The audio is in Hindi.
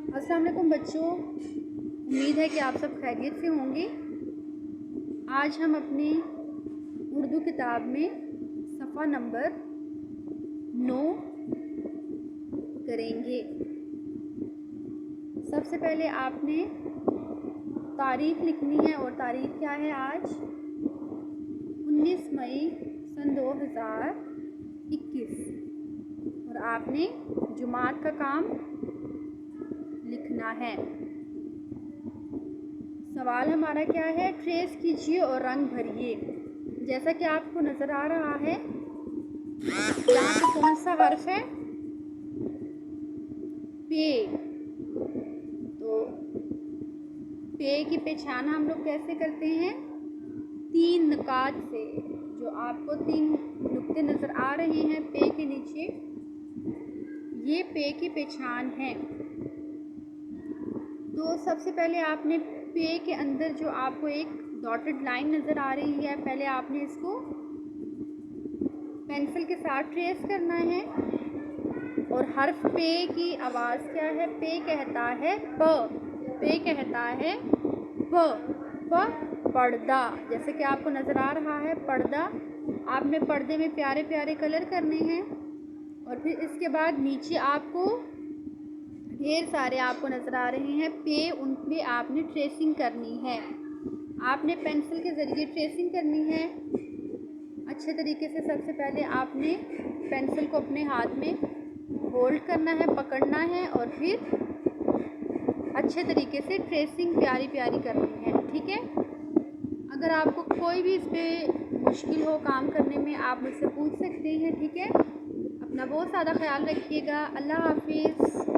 अस्सलाम वालेकुम बच्चों, उम्मीद है कि आप सब खैरियत से होंगे। आज हम अपनी उर्दू किताब में सफ़ा नंबर 9 करेंगे। सबसे पहले आपने तारीख़ लिखनी है और तारीख़ क्या है आज 19 मई सन 2021 और आपने जुमात का काम लिखना है। सवाल हमारा क्या है, ट्रेस कीजिए और रंग भरिए। जैसा कि आपको नज़र आ रहा है यहाँ पे कौन सा हर्फ है, पे। तो पे की पहचान हम लोग कैसे करते हैं, 3 नुकात से। जो आपको 3 नुक्ते नज़र आ रहे हैं पे के नीचे, ये पे की पहचान है। तो सबसे पहले आपने पे के अंदर जो आपको एक डॉटेड लाइन नज़र आ रही है, पहले आपने इसको पेंसिल के साथ ट्रेस करना है। और हर्फ पे की आवाज़ क्या है, पे कहता है प, पे कहता है प पर्दा। जैसे कि आपको नज़र आ रहा है पर्दा। आपने पर्दे में प्यारे प्यारे कलर करने हैं और फिर इसके बाद नीचे आपको ढेर सारे आपको नज़र आ रहे हैं पे, उन पे आपने ट्रेसिंग करनी है। आपने पेंसिल के ज़रिए ट्रेसिंग करनी है अच्छे तरीके से। सबसे पहले आपने पेंसिल को अपने हाथ में होल्ड करना है, पकड़ना है और फिर अच्छे तरीके से ट्रेसिंग प्यारी प्यारी करनी है, ठीक है। अगर आपको कोई भी इस पर मुश्किल हो काम करने में, आप मुझसे पूछ सकते हैं, ठीक है। अपना बहुत ज़्यादा ख्याल रखिएगा। अल्लाह हाफिज़।